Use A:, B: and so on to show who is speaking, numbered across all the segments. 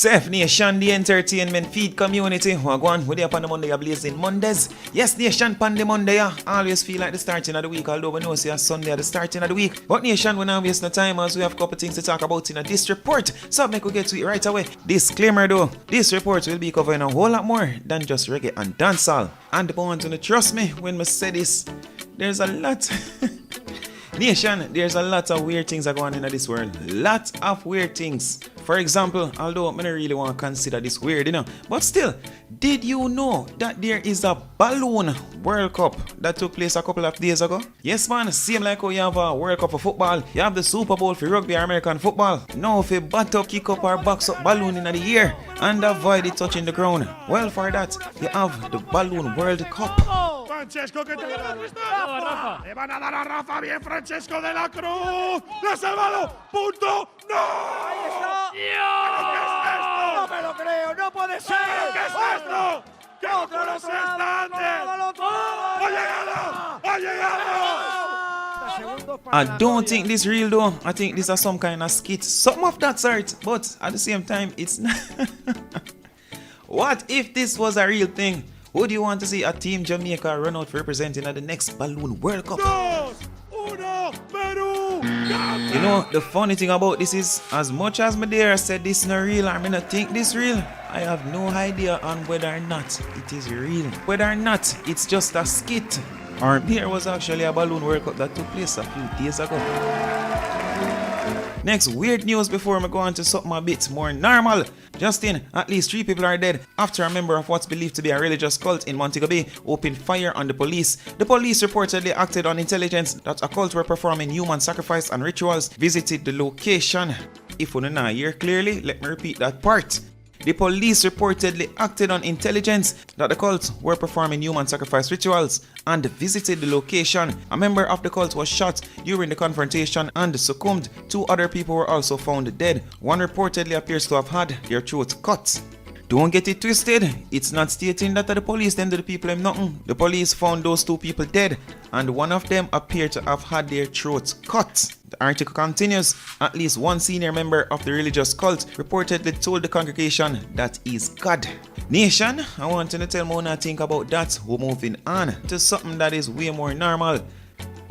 A: Seth Nation, the entertainment feed community. Wagwan, we're up on the Monday, blazing Mondays. Yes, Nation, pan the Monday, always feel like the starting of the week, although we know it's Sunday at the starting of the week. But Nation, we're not wasting no time as we have a couple things to talk about in this report. So make we get to it right away. Disclaimer though, this report will be covering a whole lot more than just reggae and dancehall. And the want to trust me when I say this, there's a lot. Nation, there's a lot of weird things that go on in this world. Lot of weird things. For example, although I don't really want to consider this weird, but still, did you know that there is a balloon World Cup that took place a couple of days ago? Yes, man, same like how you have a World Cup for football, you have the Super Bowl for rugby or American football. Now, if you bat up, kick up or box up balloon in the air and avoid it touching the ground, well, for that, you have the Balloon World Cup.
B: Francesco, que te le Rafa. Le van a dar a Rafa, bien Francesco de la Cruz. ¡Le ha salvado! ¡Punto! ¡No!
C: ¡Ahí está!
B: ¿Qué es esto?
C: ¡No me lo creo! ¡No puede ser!
B: ¿Qué es esto? ¡Qué locura es esta! ¡Ha llegado! ¡Ha llegado!
A: I don't think this real though. I think this is some kind of skit. Some of that sort, but at the same time, it's not. What if this was a real thing? Would you want to see a team Jamaica run out for representing at the next Balloon World Cup? You know, the funny thing about this is, as much as me there said this not real or me not think this real, I have no idea on whether or not it is real. Whether or not it's just a skit, or there was actually a Balloon World Cup that took place a few days ago. Next, weird news before I go on to something a bit more normal. Justin, at least 3 people are dead after a member of what's believed to be a religious cult in Montego Bay opened fire on the police. The police reportedly acted on intelligence that a cult were performing human sacrifice and rituals, visited the location. If you don't know here clearly, let me repeat that part. The police reportedly acted on intelligence that the cult were performing human sacrifice rituals and visited the location. A member of the cult was shot during the confrontation and succumbed. 2 other people were also found dead. One reportedly appears to have had their throat cut. Don't get it twisted, it's not stating that the police them to the people them nothing. The police found those 2 people dead and one of them appeared to have had their throats cut. The article continues, at least one senior member of the religious cult reportedly told the congregation that he's God. Nation, I want you to tell me what I think about that. We're moving on to something that is way more normal.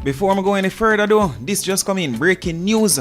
A: Before I go any further though, this just come in, breaking news.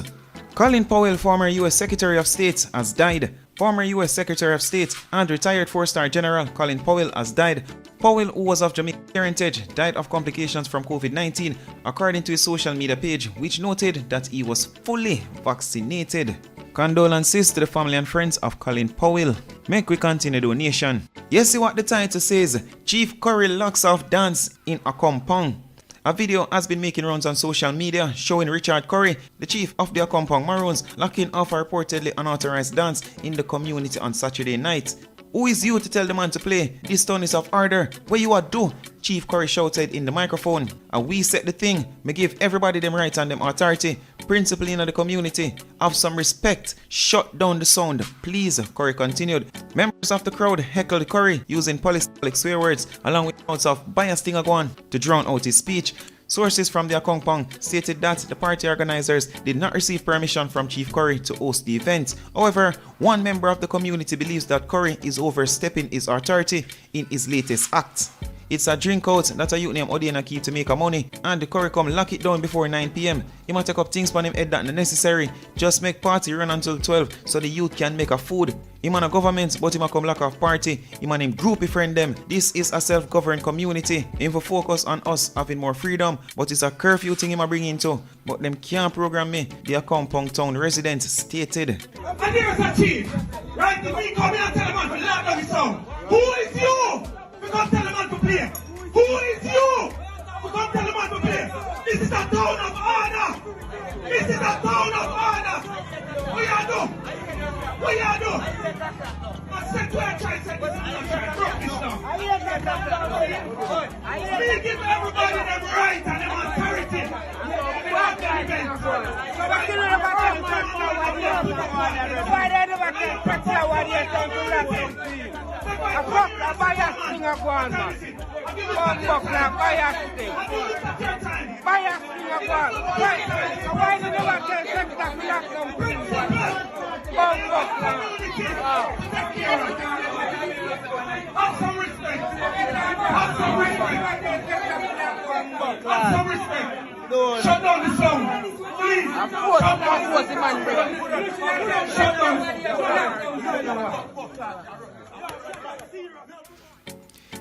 A: Colin Powell, former US Secretary of State, has died. Former US Secretary of State and retired 4-star General Colin Powell has died. Powell, who was of Jamaican parentage, died of complications from COVID-19, according to his social media page, which noted that he was fully vaccinated. Condolences to the family and friends of Colin Powell. Make we continue donation. You see what the title says? Chief Currie locks off dance in a compound. A video has been making rounds on social media showing Richard Currie, the chief of the Akompong Maroons, locking off a reportedly unauthorized dance in the community on Saturday night. Who is you to tell the man to play? This town is of order. What you are do? Chief Currie shouted in the microphone. And we set the thing. Me give everybody them rights and them authority. Principally in the community. Have some respect. Shut down the sound. Please, Currie continued. Members of the crowd heckled Currie using polysyllabic swear words along with notes of bias thing agwan to drown out his speech. Sources from the Akompong stated that the party organizers did not receive permission from Chief Currie to host the event. However, one member of the community believes that Currie is overstepping his authority in his latest act. It's a drink out that a youth named Odiana keep to make a money, and the Currie come lock it down before 9 p.m. He might take up things for him head that necessary. Just make party run until 12 so the youth can make a food. Him and a government, but him a come lock off party. Him and him groupie friend them. This is a self-governed community. Him for focus on us having more freedom, but it's a curfew thing him a bring into. But them can't program me, the Akompong town resident stated.
B: And there's a chief, right? If we come here and tell the man to lock down his sound. Who is you? We can't tell the man to play. Who is you? We can't tell the man to play. This is a town of honor. This is a town of honor. What you do? What you do? I said to her, try to set this and try to drop this now. We give everybody them right and them authority. Have some respect. Have some respect. Have some respect. Shut down the sound. Please. Shut down.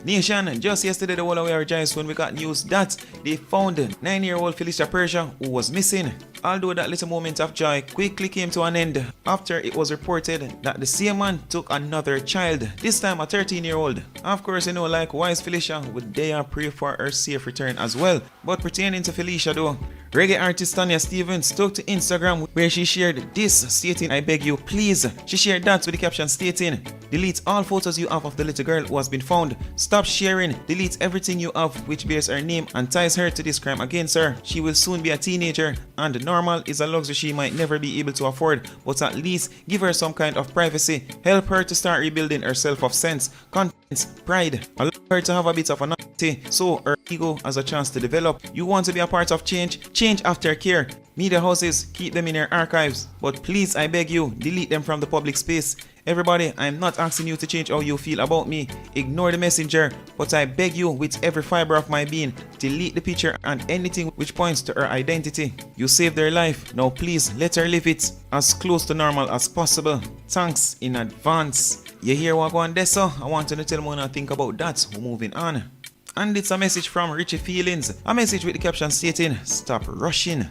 A: Nation, just yesterday the whole of we rejoiced when we got news that they found 9-year-old Felicia Persia who was missing. Although that little moment of joy quickly came to an end after it was reported that the same man took another child, this time a 13-year-old. Of course, you know, likewise Felicia would dare pray for her safe return as well. But pertaining to Felicia though, reggae artist Tanya Stephens took to Instagram where she shared this stating, "I beg you, please." She shared that with the caption stating, "Delete all photos you have of the little girl who has been found. Stop sharing. Delete everything you have which bears her name and ties her to this crime against her. She will soon be a teenager and normal is a luxury she might never be able to afford, but at least give her some kind of privacy. Help her to start rebuilding her self of sense, confidence, pride. Allow her to have a bit of anonymity so her ego has a chance to develop. You want to be a part of change? Change after care. Media houses, keep them in your archives. But please, I beg you, delete them from the public space. Everybody, I'm not asking you to change how you feel about me. Ignore the messenger. But I beg you, with every fiber of my being, delete the picture and anything which points to her identity. You saved her life. Now please, let her live it as close to normal as possible. Thanks in advance." You hear what going on there, so? I want you to tell me what I think about that. We're moving on. And it's a message from Richie Feelings. A message with the caption stating, "Stop rushing."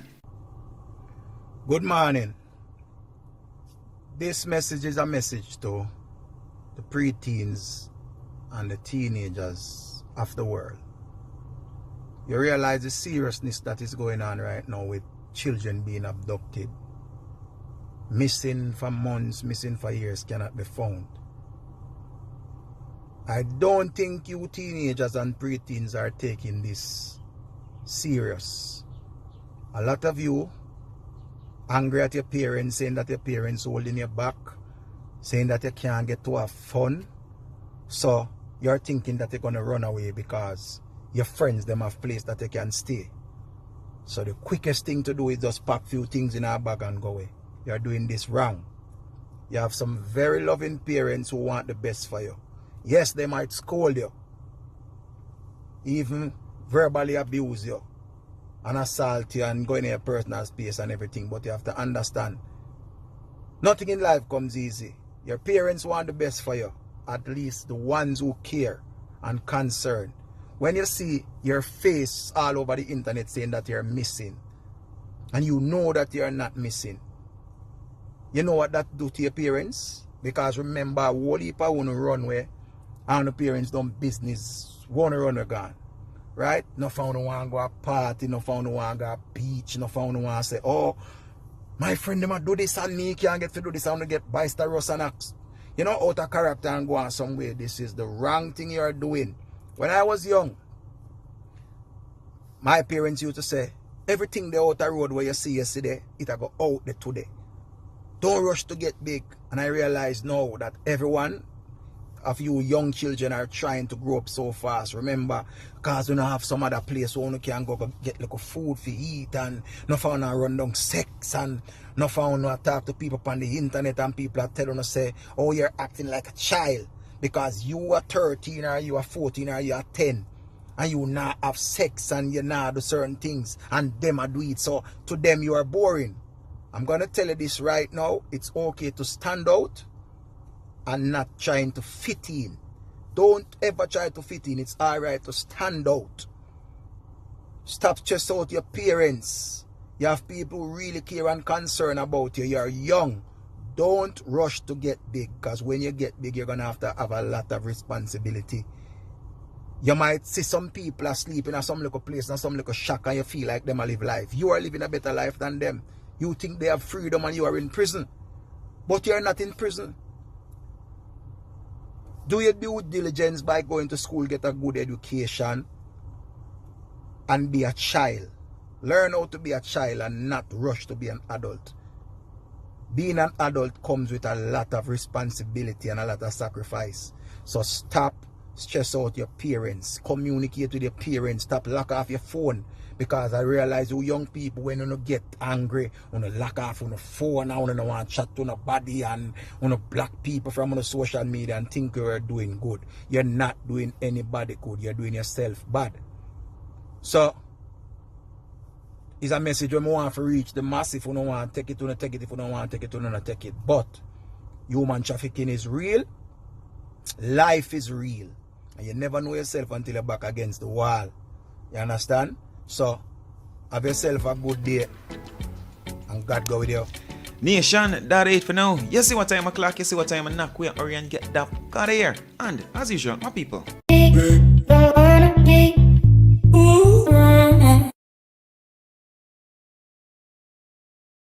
D: Good morning. This message is a message to the preteens and the teenagers of the world. You realize the seriousness that is going on right now with children being abducted, missing for months, missing for years, cannot be found. I don't think you teenagers and preteens are taking this serious. A lot of you angry at your parents, saying that your parents holding your back, saying that you can't get to have fun. So you're thinking that you're gonna run away because your friends them have place that you can stay. So the quickest thing to do is just pack few things in our bag and go away. You're doing this wrong. You have some very loving parents who want the best for you. Yes, they might scold you, even verbally abuse you and assault you and go in your personal space and everything, but you have to understand, nothing in life comes easy. Your parents want the best for you, at least the ones who care and concern. When you see your face all over the internet saying that you're missing, and you know that you're not missing, you know what that do to your parents? Because remember, whole heap of wanna run where and the parents don't business, wanna run a gun. Right? No found no one go a party, no found no one go a beach, no found no one say, "Oh, my friend them a do this and me can't get to do this, I want to get boisterous and act." You know, out of character and go on somewhere. This is the wrong thing you're doing. When I was young, my parents used to say, everything the outer road where you see yesterday, it'll go out there today. Don't rush to get big. And I realize now that everyone of you young children are trying to grow up so fast. Remember, because we don't have some other place where you can go get like food for eat, and no found to run down sex, and no found to talk to people on the internet, and people are telling us say, "Oh, you're acting like a child because you are 13 or you are 14 or you are 10 and you not have sex and you not do certain things and them are do it. So to them you are boring." I'm gonna tell you this right now. It's okay to stand out and not trying to fit in. Don't ever try to fit in. It's alright to stand out. Stop stressing out your parents. You have people who really care and concern about you. You're young. Don't rush to get big, because when you get big, you're going to have a lot of responsibility. You might see some people asleep in some little place and some little shack, and you feel like them live life. You are living a better life than them. You think they have freedom and you are in prison. But you're not in prison. Do your due diligence by going to school, get a good education, and be a child. Learn how to be a child and not rush to be an adult. Being an adult comes with a lot of responsibility and a lot of sacrifice. So stop stress out your parents, communicate with your parents, stop lock off your phone. Because I realize you young people, when you get angry, when you lock off on the phone now, when you want to chat to nobody and when you block people from on the social media and think you're doing good. You're not doing anybody good. You're doing yourself bad. So, it's a message when we want to reach the mass. If you don't want to take it, you don't take it. If you don't want to take it, you don't take it. But human trafficking is real. Life is real. And you never know yourself until you're back against the wall. You understand? So, have yourself a good day. And God go with you.
A: Nation, that it for now. You see what time o'clock, you see what time I knock, we hurry and get that out of here. And, as usual, my people.
E: Ooh.